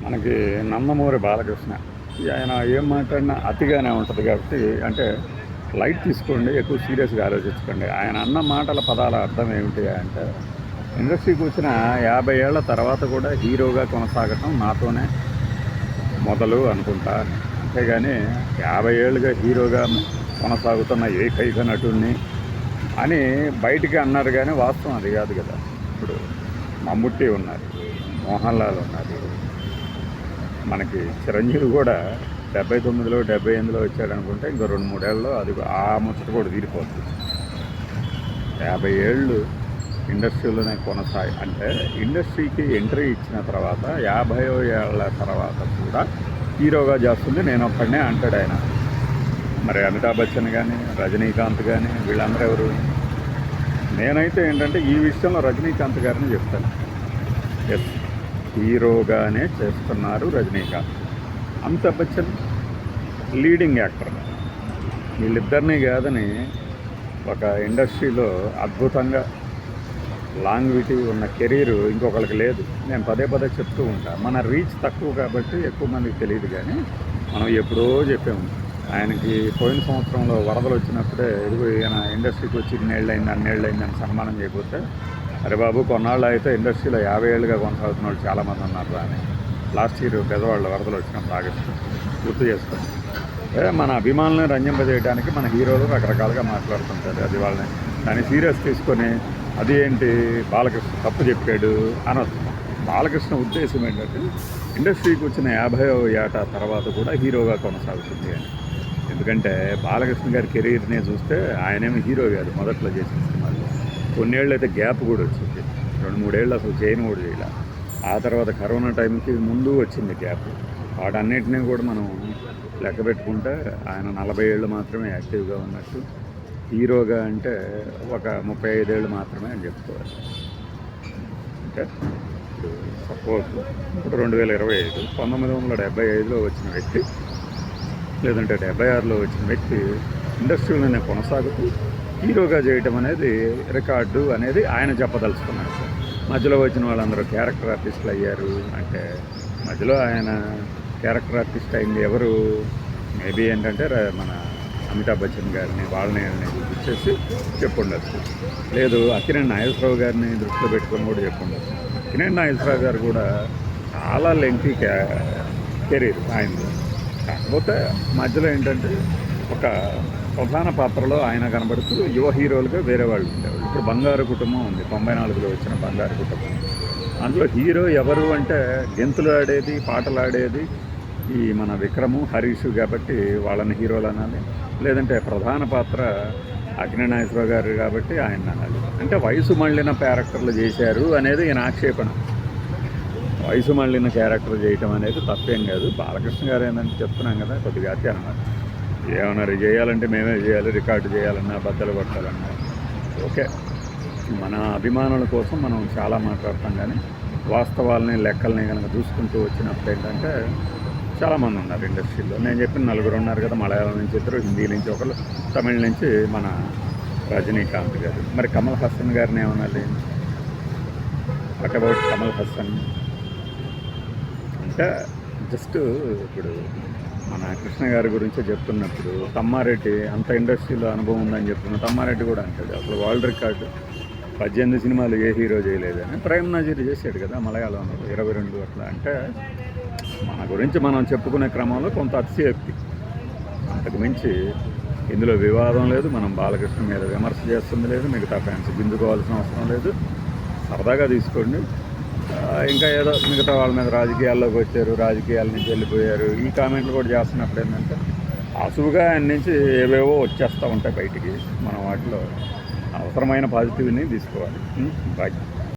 మనకి నందమూరి బాలకృష్ణ ఆయన ఏం మాట్లాడినా అతిగానే ఉంటుంది కాబట్టి అంటే లైట్ తీసుకోండి, ఎక్కువ సీరియస్గా ఆలోచించుకోండి. ఆయన అన్న మాటల పదాల అర్థం ఏమిటి అంటే ఇండస్ట్రీకి వచ్చిన 50 ఏళ్ల తర్వాత కూడా హీరోగా కొనసాగటం నాతోనే మొదలు అనుకుంటా. అంతేగాని 50 ఏళ్ళుగా హీరోగా కొనసాగుతున్న ఏకైక నటుడిని అని బయటికి అన్నారు, కానీ వాస్తవం అది కాదు కదా. ఇప్పుడు మమ్ముట్టి ఉన్నారు, మోహన్ లాల్ ఉన్నారు, మనకి చిరంజీవి కూడా 79లో 78లో వచ్చాడనుకుంటే ఇంకో 2-3 ఏళ్ళలో అది ఆ ముచ్చట కూడా తీరిపోతుంది. 50 ఏళ్ళు ఇండస్ట్రీలోనే అంటే ఇండస్ట్రీకి ఎంట్రీ ఇచ్చిన తర్వాత 50 ఏళ్ళ తర్వాత కూడా హీరోగా చేస్తుంది నేను ఒక్కడనే అంటాడు ఆయన. మరి అమితాబ్ బచ్చన్ కానీ రజనీకాంత్ కానీ వీళ్ళందరూ ఎవరు? నేనైతే ఏంటంటే ఈ విషయంలో రజనీకాంత్ గారిని చెప్తాను. ఎస్, హీరోగానే చేస్తున్నారు రజనీకాంత్. Amitabh Bachchan leading actor. వీళ్ళిద్దరినీ కాదని ఒక ఇండస్ట్రీలో అద్భుతంగా లాంగ్విటీ ఉన్న కెరీర్ ఇంకొకరికి లేదు. నేను పదే పదే చెప్తూ ఉంటాను. మన రీచ్ తక్కువ కాబట్టి ఎక్కువ మందికి తెలియదు, కానీ మనం ఎప్పుడో చెప్పాము. ఆయనకి పోయిన సంవత్సరంలో వరదలు వచ్చినప్పుడే ఇదిగో ఈయన ఇండస్ట్రీకి వచ్చి 2 అయింది అని సన్మానం చేయకపోతే, అరే బాబు కొన్నాళ్ళు అయితే ఇండస్ట్రీలో 50 ఏళ్ళుగా కొనసాగుతున్న వాళ్ళు చాలామంది ఉన్నారు అని లాస్ట్ ఇయర్ పెద్దవాళ్ళు వరదలు వచ్చినప్పుడు ఆగస్టు గుర్తు చేసుకొని మన అభిమానులను రంజింపజేయడానికి మన హీరోలు రకరకాలుగా మాట్లాడుతుంటారు. అది వాళ్ళని దాన్ని సీరియస్ తీసుకొని అది ఏంటి బాలకృష్ణ తప్పు చెప్పాడు అనొచ్చు. బాలకృష్ణ ఉద్దేశం ఏంటంటే ఇండస్ట్రీకి వచ్చిన 50వ ఏట తర్వాత కూడా హీరోగా కొనసాగుతుంది అని. ఎందుకంటే బాలకృష్ణ గారి కెరీర్నే చూస్తే ఆయనేమి హీరో కాదు. మొదట్లో చేసిన సినిమాలు కొన్నేళ్ళు అయితే గ్యాప్ కూడా వచ్చింది. 2-3 ఏళ్ళు అసలు చేయని కూడా చేయాలి. ఆ తర్వాత కరోనా టైంకి ముందు వచ్చింది గ్యాప్. వాటన్నిటినీ కూడా మనం లెక్క పెట్టుకుంటే ఆయన 40 ఏళ్ళు మాత్రమే యాక్టివ్గా ఉన్నట్టు, హీరోగా అంటే ఒక 35 ఏళ్ళు మాత్రమే అని చెప్పుకోవాలి. అంటే సపోజ్ ఇప్పుడు 2025, 1975లో వచ్చిన వ్యక్తి లేదంటే 76లో వచ్చిన వ్యక్తి ఇండస్ట్రీలోనే కొనసాగుతూ హీరోగా చేయటం అనేది రికార్డు అనేది ఆయన చెప్పదలుచుకున్నాడు. మధ్యలో వచ్చిన వాళ్ళందరూ క్యారెక్టర్ ఆర్టిస్టులు అయ్యారు అంటే మధ్యలో ఆయన క్యారెక్టర్ ఆర్టిస్ట్ అయింది ఎవరు? మేబీ ఏంటంటే మన అమితాబ్ బచ్చన్ గారిని వాళ్ళని చూపించేసి చెప్పుండొచ్చు. లేదు అక్కినేని నాగేశ్వరరావు గారిని దృష్టిలో పెట్టుకొని కూడా చెప్పుండొచ్చు. అక్కినేని నాగేశ్వరరావు గారు కూడా చాలా లెంగ్తీ కెరీర్ ఆయనది. కాకపోతే మధ్యలో ఏంటంటే ఒక ప్రధాన పాత్రలో ఆయన కనబడుతూ యువ హీరోలుగా వేరే వాళ్ళు ఉండేవాళ్ళు. ఇప్పుడు బంగారు కుటుంబం ఉంది, 94లో వచ్చిన బంగారు కుటుంబం. అందులో హీరో ఎవరు అంటే గెంతులు ఆడేది, పాటలు ఆడేది ఈ మన విక్రము, హరీష్ కాబట్టి వాళ్ళని హీరోలు అనాలి. లేదంటే ప్రధాన పాత్ర అక్కినేని నాగేశ్వరరావు గారు కాబట్టి ఆయన అనాలి. అంటే వయసు మళ్ళిన క్యారెక్టర్లు చేశారు అనేది ఈయన ఆక్షేపణ. వయసు మళ్ళిన క్యారెక్టర్ చేయటం అనేది తప్పేం కాదు. బాలకృష్ణ గారు ఏంటంటే చెప్తున్నాం కదా, కొద్దిగా అతి అన్నమాట. ఏమన్నా చేయాలంటే మేమే చేయాలి, రికార్డు చేయాలన్నా, బద్దలు కొట్టాలన్నా ఓకే. మన అభిమానుల కోసం మనం చాలా మాట్లాడతాం, కానీ వాస్తవాలని లెక్కల్ని కనుక చూసుకుంటూ వచ్చినప్పుడు ఏంటంటే చాలామంది ఉన్నారు ఇండస్ట్రీలో. నేను చెప్పిన 4 ఉన్నారు కదా, మలయాళం నుంచి 2, హిందీ నుంచి 1, తమిళ నుంచి మన రజనీకాంత్ గారు. మరి కమల్ హాసన్ గారిని ఏమనాలి? వాట్ అబౌట్ కమల్ హాసన్ అంటే జస్ట్ ఇప్పుడు మన కృష్ణ గారి గురించి చెప్తున్నప్పుడు తమ్మారెడ్డి అంత ఇండస్ట్రీలో అనుభవం ఉందని చెప్తున్నా. తమ్మారెడ్డి కూడా అంటాడు అసలు వరల్డ్ రికార్డు 18 సినిమాలు ఏ హీరో చేయలేదని. ప్రేమ్ నజీర్ చేశాడు కదా మలయాళంలో 22 అట్లా. అంటే మన గురించి మనం చెప్పుకునే క్రమంలో కొంత అతిశయోక్తి, అంతకు మించి ఇందులో వివాదం లేదు. మనం బాలకృష్ణ మీద విమర్శ చేస్తుంది లేదు, మిగతా ఫ్యాన్స్ గింజుకోవాల్సిన అవసరం లేదు. సరదాగా తీసుకోండి. ఇంకా ఏదో మిగతా వాళ్ళ మీద రాజకీయాల్లోకి వచ్చారు, రాజకీయాల నుంచి వెళ్ళిపోయారు, ఈ కామెంట్లు కూడా చేస్తున్నప్పుడు ఏంటంటే అసువుగా ఆయన నుంచి ఏవేవో వచ్చేస్తూ ఉంటాయి బయటికి. మనం వాటిలో అవసరమైన పాజిటివ్ని తీసుకోవాలి. బాయ్.